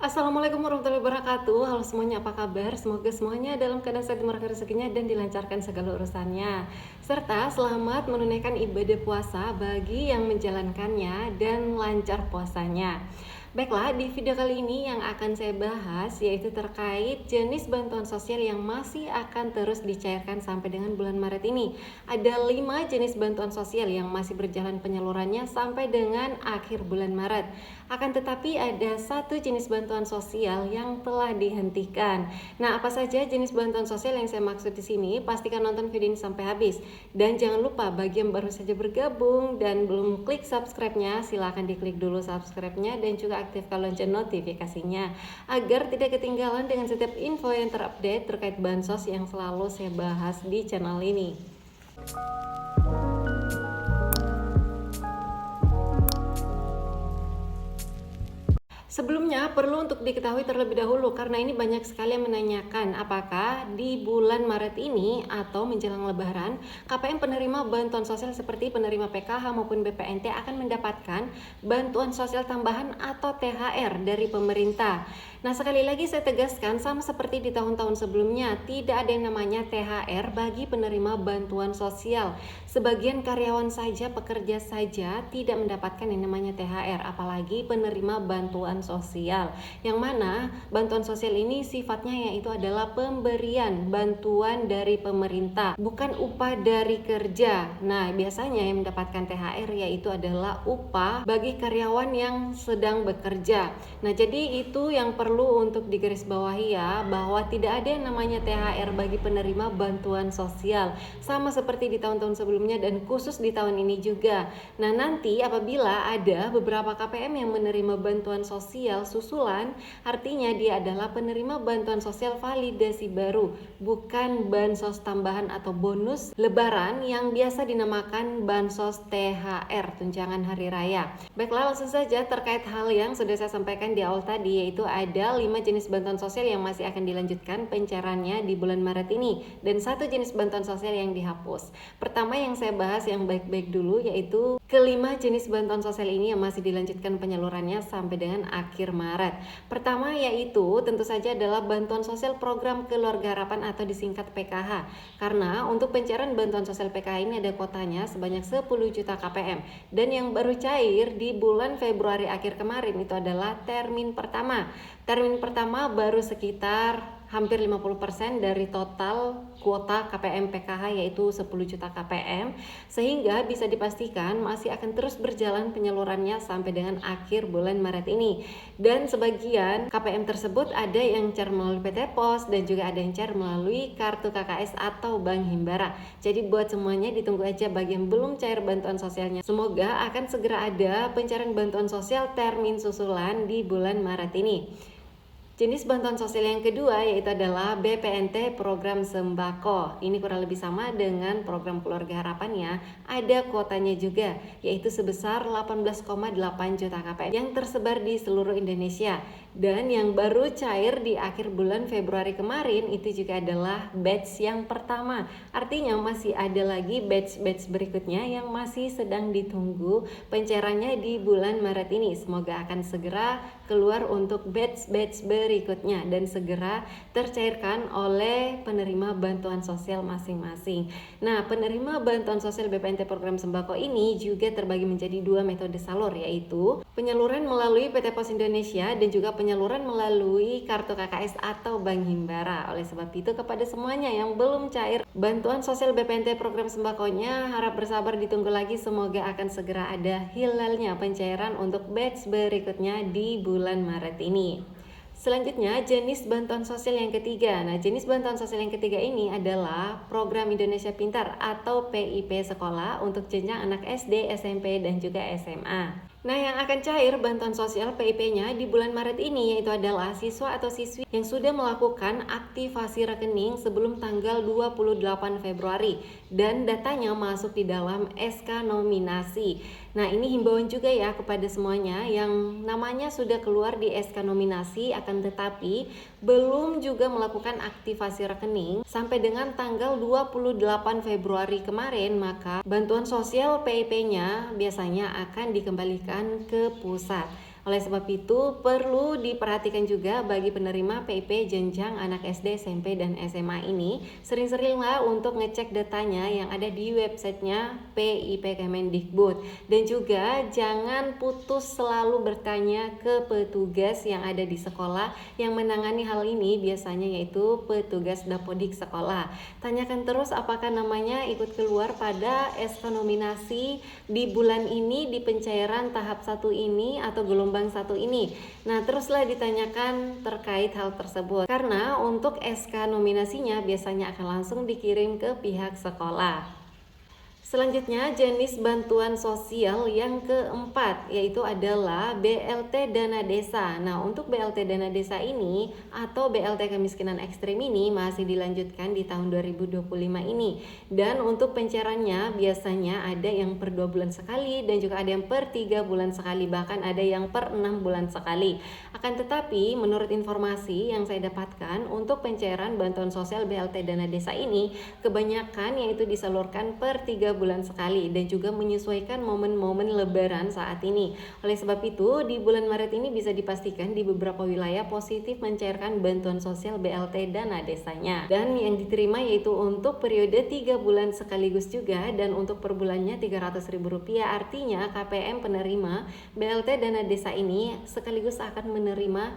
Assalamualaikum warahmatullahi wabarakatuh. Halo semuanya, apa kabar? Semoga semuanya dalam keadaan sehat, dimurahkan rezekinya dan dilancarkan segala urusannya. Serta selamat menunaikan ibadah puasa bagi yang menjalankannya dan lancar puasanya. Baiklah, di video kali ini yang akan saya bahas yaitu terkait jenis bantuan sosial yang masih akan terus dicairkan sampai dengan bulan Maret ini. Ada 5 jenis bantuan sosial yang masih berjalan penyalurannya sampai dengan akhir bulan Maret. Akan tetapi ada satu jenis bantuan sosial yang telah dihentikan. Nah, apa saja jenis bantuan sosial yang saya maksud di sini? Pastikan nonton video ini sampai habis. Dan jangan lupa bagi yang baru saja bergabung dan belum klik subscribe-nya, silahkan diklik dulu subscribe-nya dan juga aktifkan lonceng notifikasinya agar tidak ketinggalan dengan setiap info yang terupdate terkait bansos yang selalu saya bahas di channel ini. Sebelumnya perlu untuk diketahui terlebih dahulu karena ini banyak sekali yang menanyakan apakah di bulan Maret ini atau menjelang Lebaran KPM penerima bantuan sosial seperti penerima PKH maupun BPNT akan mendapatkan bantuan sosial tambahan atau THR dari pemerintah. Nah, sekali lagi saya tegaskan, sama seperti di tahun-tahun sebelumnya, tidak ada yang namanya THR bagi penerima bantuan sosial. Sebagian karyawan saja, pekerja saja tidak mendapatkan yang namanya THR, apalagi penerima bantuan sosial. Yang mana bantuan sosial ini sifatnya yaitu adalah pemberian bantuan dari pemerintah, bukan upah dari kerja. Nah, biasanya yang mendapatkan THR yaitu adalah upah bagi karyawan yang sedang bekerja. Nah, jadi itu yang perlu untuk digarisbawahi ya, bahwa tidak ada yang namanya THR bagi penerima bantuan sosial, sama seperti di tahun-tahun sebelumnya dan khusus di tahun ini juga. Nah, nanti apabila ada beberapa KPM yang menerima bantuan sosial susulan, artinya dia adalah penerima bantuan sosial validasi baru, bukan bansos tambahan atau bonus lebaran yang biasa dinamakan bansos THR, tunjangan hari raya. Baiklah, langsung saja terkait hal yang sudah saya sampaikan di awal tadi, yaitu ada 5 jenis bantuan sosial yang masih akan dilanjutkan pencairannya di bulan Maret ini dan satu jenis bantuan sosial yang dihapus. Pertama yang saya bahas yang baik-baik dulu yaitu kelima jenis bantuan sosial ini yang masih dilanjutkan penyalurannya sampai dengan akhir Maret. Pertama yaitu tentu saja adalah bantuan sosial program keluarga harapan atau disingkat PKH. Karena untuk pencairan bantuan sosial PKH ini ada kuotanya sebanyak 10 juta KPM dan yang baru cair di bulan Februari akhir kemarin itu adalah termin pertama. Termin pertama baru sekitar hampir 50% dari total kuota KPM PKH yaitu 10 juta KPM, sehingga bisa dipastikan masih akan terus berjalan penyalurannya sampai dengan akhir bulan Maret ini. Dan sebagian KPM tersebut ada yang cair melalui PT Pos dan juga ada yang cair melalui kartu KKS atau Bank Himbara. Jadi buat semuanya ditunggu aja bagi yang belum cair bantuan sosialnya. Semoga akan segera ada pencairan bantuan sosial termin susulan di bulan Maret ini. Jenis bantuan sosial yang kedua yaitu adalah BPNT program sembako. Ini kurang lebih sama dengan program keluarga harapan ya. Ada kuotanya juga yaitu sebesar 18,8 juta KPM yang tersebar di seluruh Indonesia. Dan yang baru cair di akhir bulan Februari kemarin itu juga adalah batch yang pertama. Artinya masih ada lagi batch-batch berikutnya yang masih sedang ditunggu pencairannya di bulan Maret ini. Semoga akan segera keluar untuk batch-batch berikutnya dan segera tercairkan oleh penerima bantuan sosial masing-masing. Nah, penerima bantuan sosial BPNT program sembako ini juga terbagi menjadi 2 metode salur, yaitu penyaluran melalui PT Pos Indonesia dan juga penyaluran melalui kartu KKS atau Bank Himbara. Oleh sebab itu kepada semuanya yang belum cair bantuan sosial BPNT program sembakonya, harap bersabar ditunggu lagi, semoga akan segera ada hilalnya pencairan untuk batch berikutnya di bulan Maret ini. Selanjutnya jenis bantuan sosial yang ketiga. Nah, jenis bantuan sosial yang ketiga ini adalah program Indonesia Pintar atau PIP sekolah untuk jenjang anak SD, SMP dan juga SMA. Nah, yang akan cair bantuan sosial PIP-nya di bulan Maret ini yaitu adalah siswa atau siswi yang sudah melakukan aktivasi rekening sebelum tanggal 28 Februari dan datanya masuk di dalam SK nominasi. Nah, ini himbauan juga ya kepada semuanya yang namanya sudah keluar di SK nominasi akan tetapi belum juga melakukan aktivasi rekening sampai dengan tanggal 28 Februari kemarin, maka bantuan sosial PIP-nya biasanya akan dikembalikan ke pusat. Oleh sebab itu, perlu diperhatikan juga bagi penerima PIP jenjang anak SD, SMP, dan SMA ini, sering-seringlah untuk ngecek datanya yang ada di websitenya PIP Kemendikbud. Dan juga jangan putus selalu bertanya ke petugas yang ada di sekolah yang menangani hal ini, biasanya yaitu petugas dapodik sekolah. Tanyakan terus apakah namanya ikut keluar pada SK nominasi di bulan ini di pencairan tahap 1 ini atau gelombang 1 ini. Nah, teruslah ditanyakan terkait hal tersebut. Karena untuk SK nominasinya biasanya akan langsung dikirim ke pihak sekolah. Selanjutnya, jenis bantuan sosial yang keempat yaitu adalah BLT Dana Desa. Nah, untuk BLT Dana Desa ini atau BLT Kemiskinan Ekstrim ini masih dilanjutkan di tahun 2025 ini. Dan untuk pencairannya biasanya ada yang per 2 bulan sekali dan juga ada yang per 3 bulan sekali, bahkan ada yang per 6 bulan sekali. Akan tetapi, menurut informasi yang saya dapatkan, untuk pencairan bantuan sosial BLT Dana Desa ini kebanyakan yaitu disalurkan per 3 bulan sekali dan juga menyesuaikan momen-momen lebaran saat ini. Oleh sebab itu, di bulan Maret ini bisa dipastikan di beberapa wilayah positif mencairkan bantuan sosial BLT Dana Desanya. Dan yang diterima yaitu untuk periode 3 bulan sekaligus juga dan untuk per bulannya Rp300.000. Artinya KPM penerima BLT Dana Desa ini sekaligus akan menerima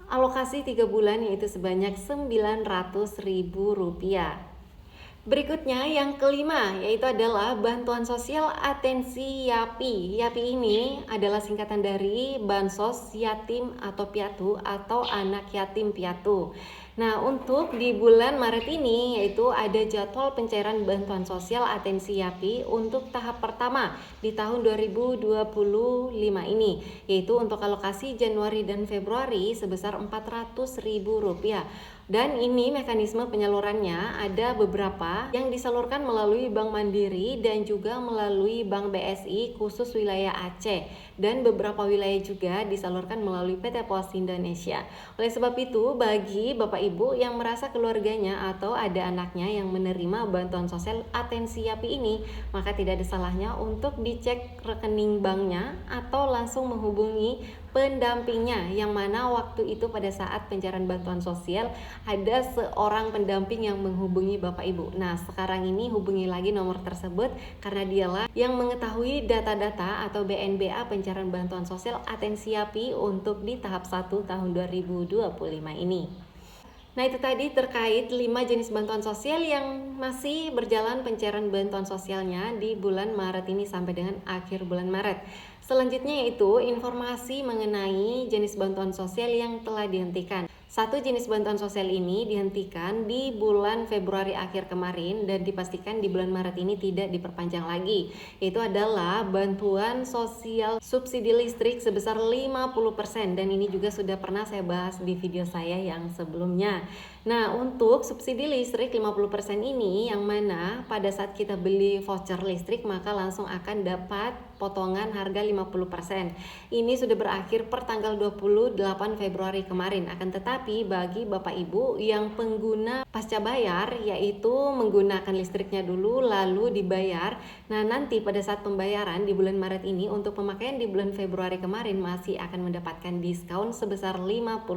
alokasi 3 bulan yaitu sebanyak Rp900.000. Berikutnya yang kelima yaitu adalah bantuan sosial atensi YAPI. YAPI ini adalah singkatan dari Bansos Yatim atau Piatu atau Anak Yatim Piatu. Nah, untuk di bulan Maret ini yaitu ada jadwal pencairan bantuan sosial atensi YAPI untuk tahap pertama di tahun 2025 ini, yaitu untuk alokasi Januari dan Februari sebesar Rp400.000. Dan ini mekanisme penyalurannya ada beberapa yang disalurkan melalui Bank Mandiri dan juga melalui Bank BSI khusus wilayah Aceh, dan beberapa wilayah juga disalurkan melalui PT Pos Indonesia. Oleh sebab itu, bagi Bapak Ibu yang merasa keluarganya atau ada anaknya yang menerima bantuan sosial atensi YAPI ini, maka tidak ada salahnya untuk dicek rekening banknya atau langsung menghubungi pendampingnya, yang mana waktu itu pada saat pencairan bantuan sosial ada seorang pendamping yang menghubungi Bapak Ibu. Nah, sekarang ini hubungi lagi nomor tersebut karena dialah yang mengetahui data-data atau BNBA pencairan bantuan sosial atensi YAPI untuk di tahap 1 tahun 2025 ini. Nah, itu tadi terkait 5 jenis bantuan sosial yang masih berjalan pencairan bantuan sosialnya di bulan Maret ini sampai dengan akhir bulan Maret. Selanjutnya yaitu informasi mengenai jenis bantuan sosial yang telah dihentikan. Satu jenis bantuan sosial ini dihentikan di bulan Februari akhir kemarin dan dipastikan di bulan Maret ini tidak diperpanjang lagi. Itu adalah bantuan sosial subsidi listrik sebesar 50%, dan ini juga sudah pernah saya bahas di video saya yang sebelumnya. Nah, untuk subsidi listrik 50% ini yang mana pada saat kita beli voucher listrik maka langsung akan dapat potongan harga 50%. Ini sudah berakhir per tanggal 28 Februari kemarin. Akan tetapi bagi Bapak Ibu yang pengguna pasca bayar, yaitu menggunakan listriknya dulu lalu dibayar, nah nanti pada saat pembayaran di bulan Maret ini untuk pemakaian di bulan Februari kemarin masih akan mendapatkan diskon sebesar 50%.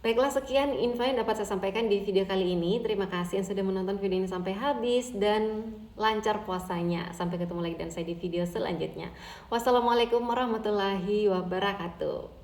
Baiklah, sekian info yang dapat saya sampaikan di video kali ini. Terima kasih yang sudah menonton video ini sampai habis dan lancar puasanya. Sampai ketemu lagi dan saya di video selanjutnya. Wassalamualaikum warahmatullahi wabarakatuh.